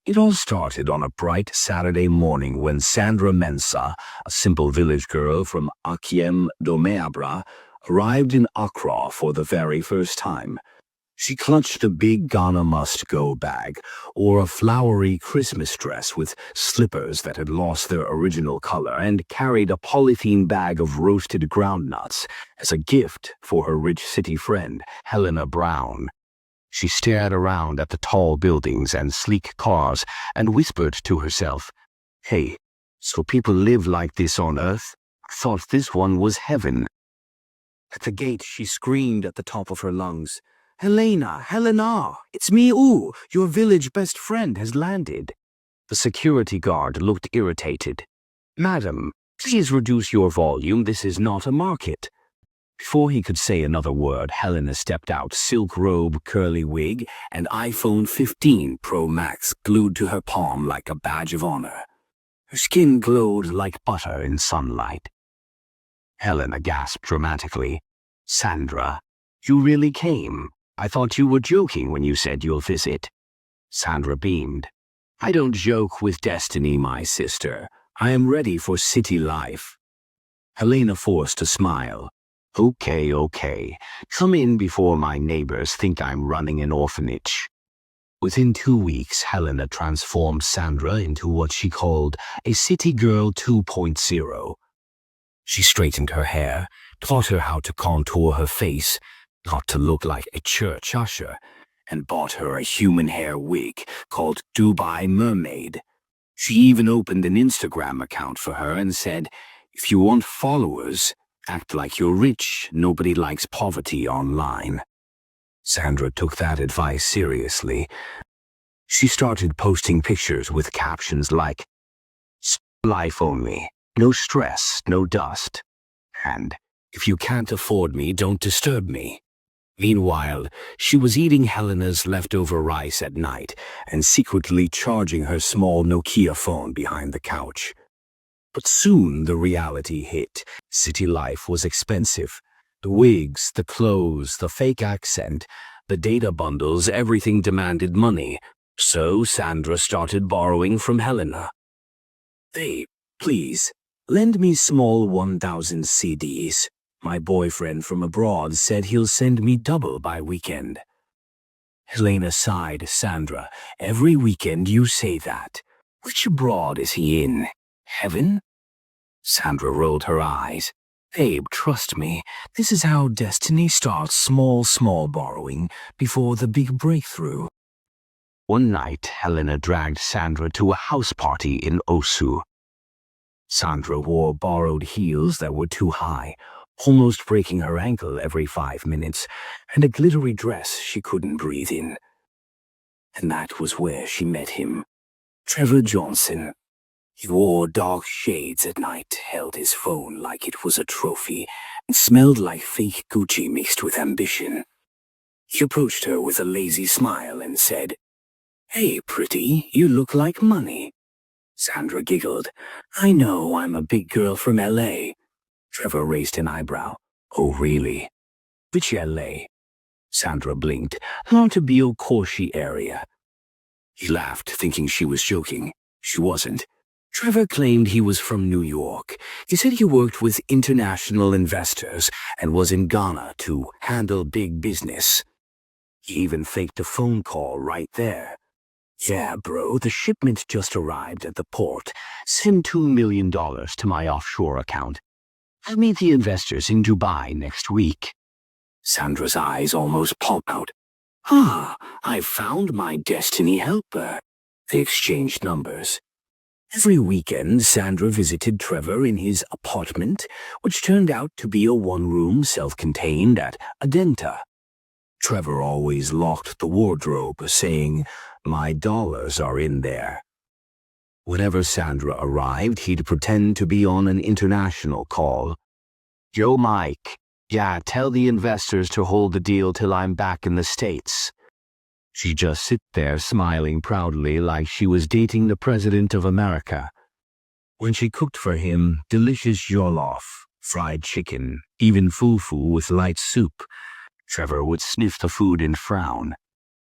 It all started on a bright Saturday morning when Sandra Mensah, a simple village girl from Akiem Domeabra, arrived in Accra for the very first time. She clutched a big Ghana must-go bag, or a flowery Christmas dress with slippers that had lost their original color, and carried a polythene bag of roasted groundnuts as a gift for her rich city friend, Helena Brown. She stared around at the tall buildings and sleek cars and whispered to herself, "Hey, so people live like this on Earth? I thought this one was heaven." At the gate, she screamed at the top of her lungs, "Helena, Helena, it's me, your village best friend has landed." The security guard looked irritated. "Madam, please reduce your volume, this is not a market." Before he could say another word, Helena stepped out, silk robe, curly wig, and iPhone 15 Pro Max glued to her palm like a badge of honor. Her skin glowed like butter in sunlight. Helena gasped dramatically, "Sandra, you really came? I thought you were joking when you said you'll visit." Sandra beamed. "I don't joke with destiny, my sister. I am ready for city life." Helena forced a smile. Okay. Come in before my neighbors think I'm running an orphanage." Within 2 weeks, Helena transformed Sandra into what she called a city girl 2.0. She straightened her hair, taught her how to contour her face, not to look like a church usher, and bought her a human hair wig called Dubai Mermaid. She even opened an Instagram account for her and said, "If you want followers, act like you're rich. Nobody likes poverty online." Sandra took that advice seriously. She started posting pictures with captions like, "Life only, no stress, no dust," and "If you can't afford me, don't disturb me." Meanwhile, she was eating Helena's leftover rice at night and secretly charging her small Nokia phone behind the couch. But soon the reality hit. City life was expensive. The wigs, the clothes, the fake accent, the data bundles, everything demanded money. So Sandra started borrowing from Helena. "Hey, please, lend me small 1,000 CDs. My boyfriend from abroad said he'll send me double by weekend." Helena sighed. "Sandra, every weekend you say that. Which abroad is he in? Heaven?" Sandra rolled her eyes. "Babe, trust me, this is how destiny starts, small borrowing before the big breakthrough." One night, Helena dragged Sandra to a house party in Osu. Sandra wore borrowed heels that were too high, almost breaking her ankle every 5 minutes, and a glittery dress she couldn't breathe in. And that was where she met him, Trevor Johnson. He wore dark shades at night, held his phone like it was a trophy, and smelled like fake Gucci mixed with ambition. He approached her with a lazy smile and said, "Hey, pretty, you look like money." Sandra giggled. "I know, I'm a big girl from L.A. Trevor raised an eyebrow. "Oh, really? Which L.A.? Sandra blinked. "Hartobio Corshi area." He laughed, thinking she was joking. She wasn't. Trevor claimed he was from New York. He said he worked with international investors and was in Ghana to handle big business. He even faked a phone call right there. "Yeah, bro, the shipment just arrived at the port. Send $2 million to my offshore account. I'll meet the investors in Dubai next week." Sandra's eyes almost popped out. I've found my destiny helper." They exchanged numbers. Every weekend, Sandra visited Trevor in his apartment, which turned out to be a one-room, self-contained at Adenta. Trevor always locked the wardrobe, saying, "My dollars are in there." Whenever Sandra arrived, he'd pretend to be on an international call. "Yo, Mike. Yeah, tell the investors to hold the deal till I'm back in the States." She'd just sit there smiling proudly like she was dating the President of America. When she cooked for him, delicious jollof, fried chicken, even fufu with light soup, Trevor would sniff the food and frown.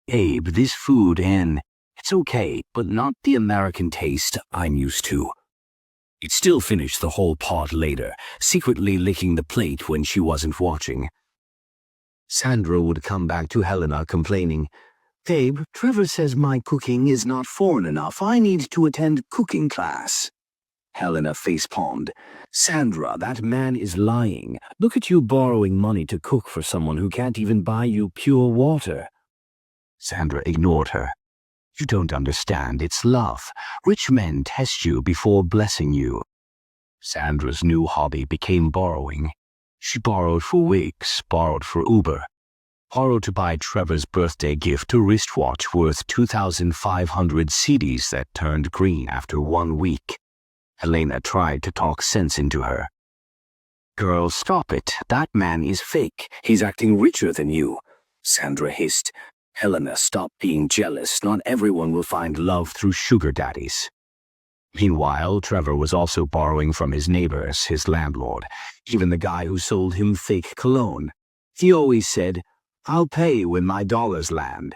"Abe, this food, and It's okay, but not the American taste I'm used to. He'd still finish the whole pot later, secretly licking the plate when she wasn't watching. Sandra would come back to Helena complaining, "Babe, Trevor says my cooking is not foreign enough. I need to attend cooking class." Helena facepalmed. "Sandra, that man is lying. Look at you borrowing money to cook for someone who can't even buy you pure water." Sandra ignored her. "You don't understand. It's love. Rich men test you before blessing you." Sandra's new hobby became borrowing. She borrowed for wigs, borrowed for Uber, borrowed to buy Trevor's birthday gift a wristwatch worth 2,500 CDs that turned green after 1 week. Helena tried to talk sense into her. "Girl, stop it. That man is fake. He's acting richer than you," Sandra hissed. "Helena, stop being jealous. Not everyone will find love through sugar daddies." Meanwhile, Trevor was also borrowing from his neighbors, his landlord, even the guy who sold him fake cologne. He always said, "I'll pay when my dollars land."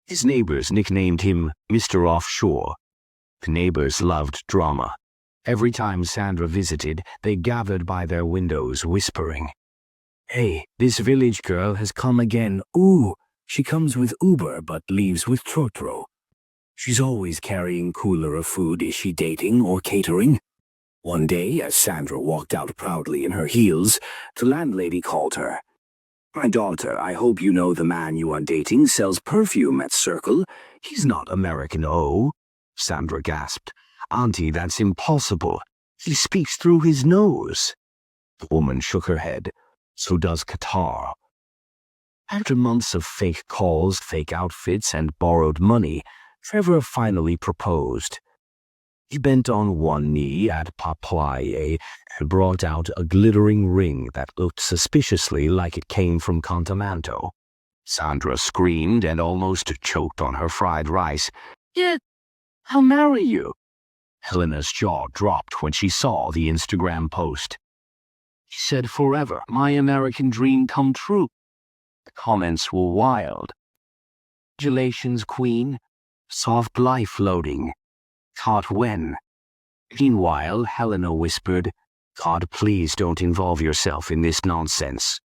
His neighbors nicknamed him Mr. Offshore. The neighbors loved drama. Every time Sandra visited, they gathered by their windows, whispering, "Hey, this village girl has come again. Ooh, she comes with Uber but leaves with Trotro. She's always carrying cooler of food. Is she dating or catering?" One day, as Sandra walked out proudly in her heels, the landlady called her. "My daughter, I hope you know the man you are dating sells perfume at Circle. He's not American, oh." Sandra gasped. "Auntie, that's impossible. He speaks through his nose." The woman shook her head. "So does Qatar." After months of fake calls, fake outfits, and borrowed money, Trevor finally proposed. He bent on one knee at Papaye and brought out a glittering ring that looked suspiciously like it came from Contamanto. Sandra screamed and almost choked on her fried rice. "Yeah, I'll marry you." Helena's jaw dropped when she saw the Instagram post. "He said forever, my American dream come true." The comments were wild. "Congratulations, Queen. Soft life loading. Caught when?" Meanwhile, Helena whispered, "God, please don't involve yourself in this nonsense."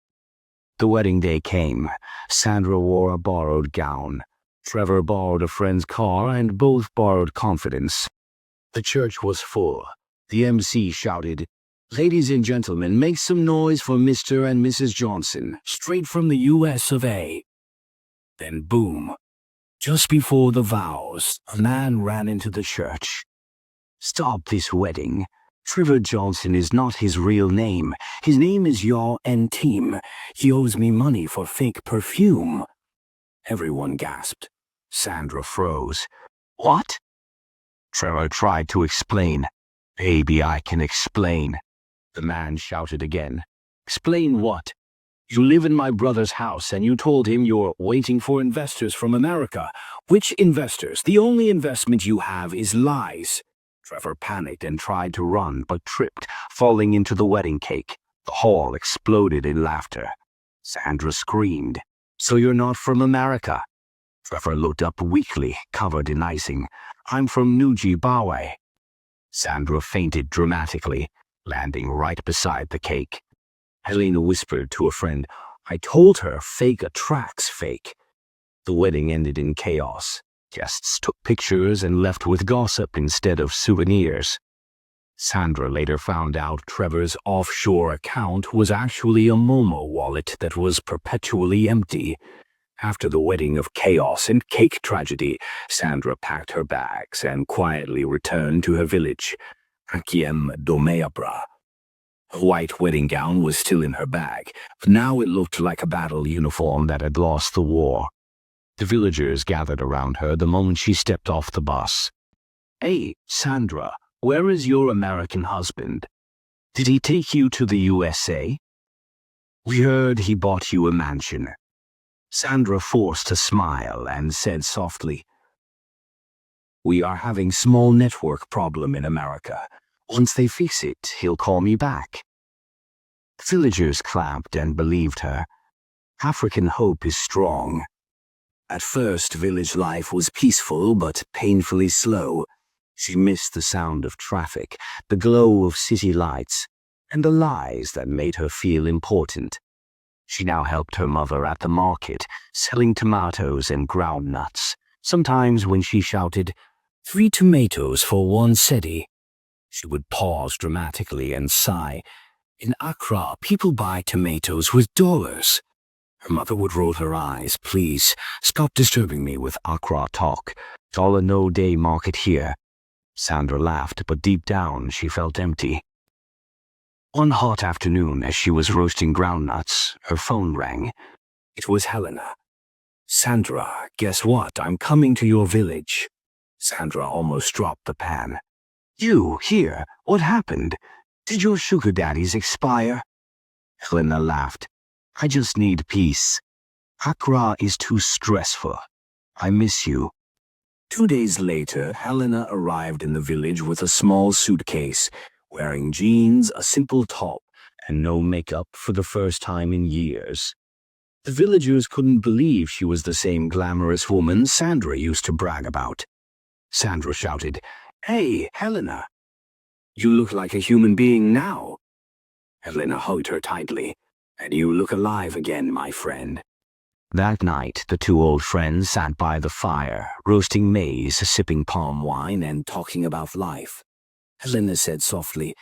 The wedding day came. Sandra wore a borrowed gown. Trevor borrowed a friend's car, and both borrowed confidence. The church was full. The MC shouted, "Ladies and gentlemen, make some noise for Mr. and Mrs. Johnson, straight from the US of A." Then boom. Just before the vows, a man ran into the church. "Stop this wedding. Trevor Johnson is not his real name. His name is Yaw and Team. He owes me money for fake perfume." Everyone gasped. Sandra froze. "What?" Trevor tried to explain. "Baby, I can explain." The man shouted again. "Explain what? You live in my brother's house and you told him you're waiting for investors from America. Which investors? The only investment you have is lies." Trevor panicked and tried to run, but tripped, falling into the wedding cake. The hall exploded in laughter. Sandra screamed, "So you're not from America?" Trevor looked up weakly, covered in icing. "I'm from Nujibawe." Sandra fainted dramatically, landing right beside the cake. Helena whispered to a friend, "I told her fake attracts fake." The wedding ended in chaos. Guests took pictures and left with gossip instead of souvenirs. Sandra later found out Trevor's offshore account was actually a Momo wallet that was perpetually empty. After the wedding of chaos and cake tragedy, Sandra packed her bags and quietly returned to her village, Akiem Domeabra. Her white wedding gown was still in her bag, but now it looked like a battle uniform that had lost the war. The villagers gathered around her the moment she stepped off the bus. "Hey, Sandra, where is your American husband? Did he take you to the USA? We heard he bought you a mansion." Sandra forced a smile and said softly, "We are having small network problem in America. Once they fix it, he'll call me back." Villagers clapped and believed her. African hope is strong. At first, village life was peaceful but painfully slow. She missed the sound of traffic, the glow of city lights, and the lies that made her feel important. She now helped her mother at the market, selling tomatoes and ground nuts. Sometimes when she shouted, "3 tomatoes for 1 cedi," she would pause dramatically and sigh. "In Accra, people buy tomatoes with dollars." Her mother would roll her eyes. "Please, stop disturbing me with Accra talk. Dollar no day market here." Sandra laughed, but deep down she felt empty. One hot afternoon, as she was roasting groundnuts, her phone rang. It was Helena. "Sandra, guess what? I'm coming to your village." Sandra almost dropped the pan. "You, here? What happened? Did your sugar daddies expire?" Helena laughed. "I just need peace. Accra is too stressful. I miss you." 2 days later, Helena arrived in the village with a small suitcase, wearing jeans, a simple top, and no makeup for the first time in years. The villagers couldn't believe she was the same glamorous woman Sandra used to brag about. Sandra shouted, "Hey, Helena! You look like a human being now." Helena hugged her tightly. "And you look alive again, my friend." That night, the two old friends sat by the fire, roasting maize, sipping palm wine, and talking about life. Helena said softly,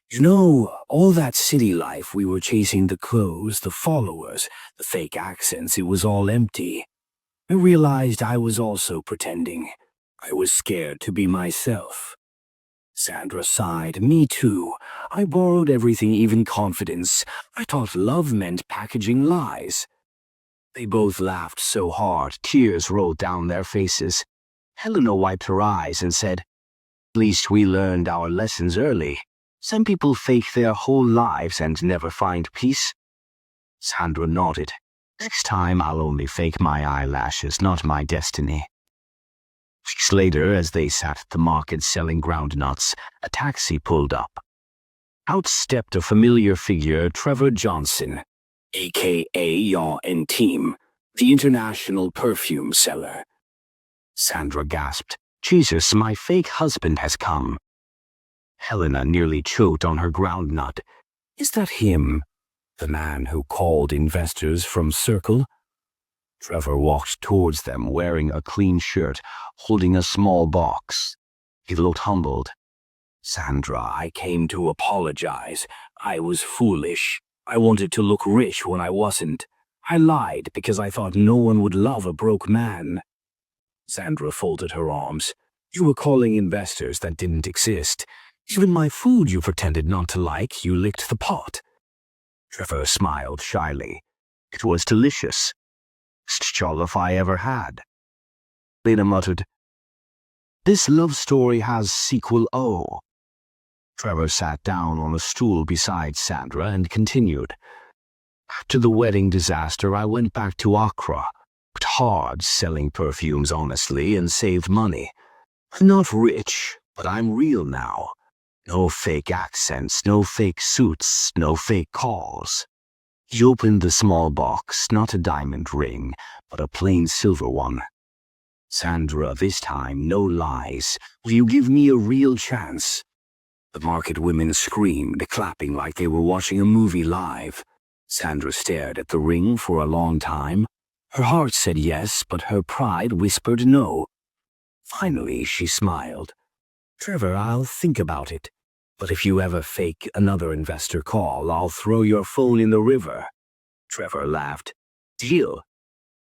"You know, all that city life we were chasing, the clothes, the followers, the fake accents, it was all empty. I realized I was also pretending. I was scared to be myself." Sandra sighed. "Me too. I borrowed everything, even confidence. I thought love meant packaging lies." They both laughed so hard, tears rolled down their faces. Helena wiped her eyes and said, "At least we learned our lessons early. Some people fake their whole lives and never find peace." Sandra nodded. "Next time I'll only fake my eyelashes, not my destiny." Weeks later, as they sat at the market selling groundnuts, a taxi pulled up. Out stepped a familiar figure, Trevor Johnson, a.k.a. Yaw and Team, the international perfume seller. Sandra gasped, "Jesus, my fake husband has come." Helena nearly choked on her groundnut. "Is that him? The man who called investors from Circle?" Trevor walked towards them wearing a clean shirt, holding a small box. He looked humbled. "Sandra, I came to apologize. I was foolish. I wanted to look rich when I wasn't. I lied because I thought no one would love a broke man." Sandra folded her arms. "You were calling investors that didn't exist. Even my food you pretended not to like, you licked the pot." Trevor smiled shyly. "It was delicious. Best jollof I ever had." Lena muttered, "This love story has sequel O." Trevor sat down on a stool beside Sandra and continued. "After the wedding disaster, I went back to Accra. Worked hard selling perfumes honestly and saved money. I'm not rich, but I'm real now. No fake accents, no fake suits, no fake calls." He opened the small box, not a diamond ring, but a plain silver one. "Sandra, this time, no lies. Will you give me a real chance?" The market women screamed, clapping like they were watching a movie live. Sandra stared at the ring for a long time. Her heart said yes, but her pride whispered no. Finally, she smiled. "Trevor, I'll think about it. But if you ever fake another investor call, I'll throw your phone in the river." Trevor laughed. "Deal."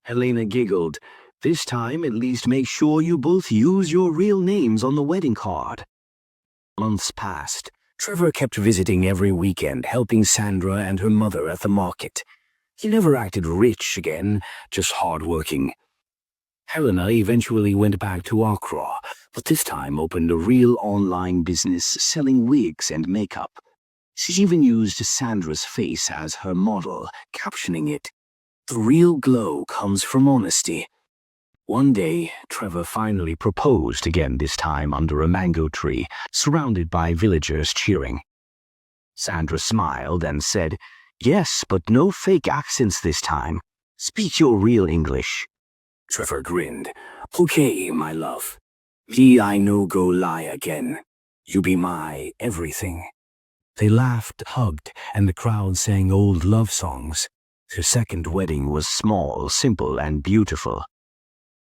Helena giggled. "This time, at least make sure you both use your real names on the wedding card." Months passed. Trevor kept visiting every weekend, helping Sandra and her mother at the market. He never acted rich again, just hard-working. Helena eventually went back to Accra, but this time opened a real online business selling wigs and makeup. She even used Sandra's face as her model, captioning it, "The real glow comes from honesty." One day, Trevor finally proposed again, this time under a mango tree, surrounded by villagers cheering. Sandra smiled and said, "Yes, but no fake accents this time. Speak your real English." Trevor grinned. Okay, my love. Me I no go lie again. You be my everything. They laughed, hugged, and the crowd sang old love songs. Their second wedding was small, simple, and beautiful.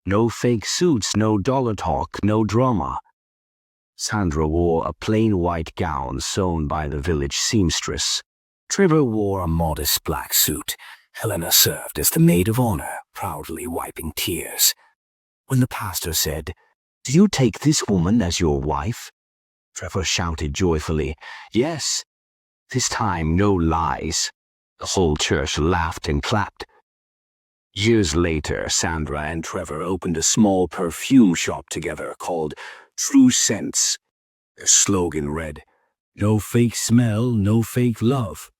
No fake suits, no dollar talk, no drama. Sandra wore a plain white gown sewn by the village seamstress. Trevor wore a modest black suit. Helena served as the maid of honor, proudly wiping tears. When the pastor said, "Do you take this woman as your wife?" Trevor shouted joyfully, "Yes." This time no lies. The whole church laughed and clapped. Years later, Sandra and Trevor opened a small perfume shop together called True Scents. Their slogan read, "No fake smell, no fake love."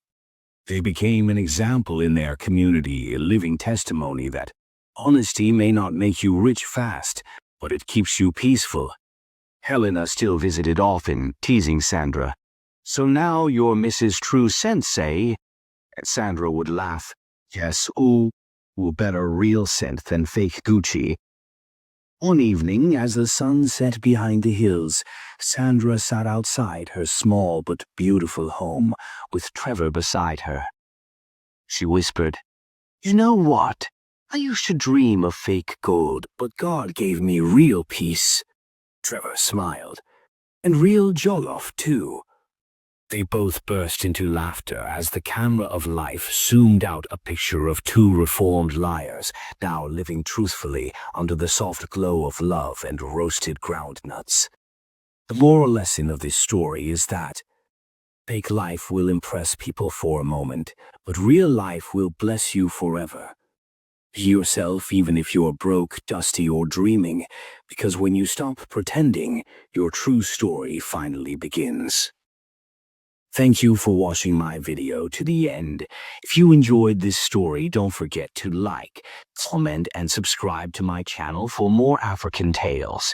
They became an example in their community, a living testimony that honesty may not make you rich fast, but it keeps you peaceful. Helena still visited often, teasing Sandra. "So now you're Mrs. True Sense, eh?" Sandra would laugh. "Yes, better real scent than fake Gucci." One evening, as the sun set behind the hills, Sandra sat outside her small but beautiful home, with Trevor beside her. She whispered, "You know what? I used to dream of fake gold, but God gave me real peace." Trevor smiled. "And real jollof, too." They both burst into laughter as the camera of life zoomed out a picture of two reformed liars, now living truthfully under the soft glow of love and roasted groundnuts. The moral lesson of this story is that fake life will impress people for a moment, but real life will bless you forever. Be yourself even if you're broke, dusty, or dreaming, because when you stop pretending, your true story finally begins. Thank you for watching my video to the end. If you enjoyed this story, don't forget to like, comment, and subscribe to my channel for more African tales.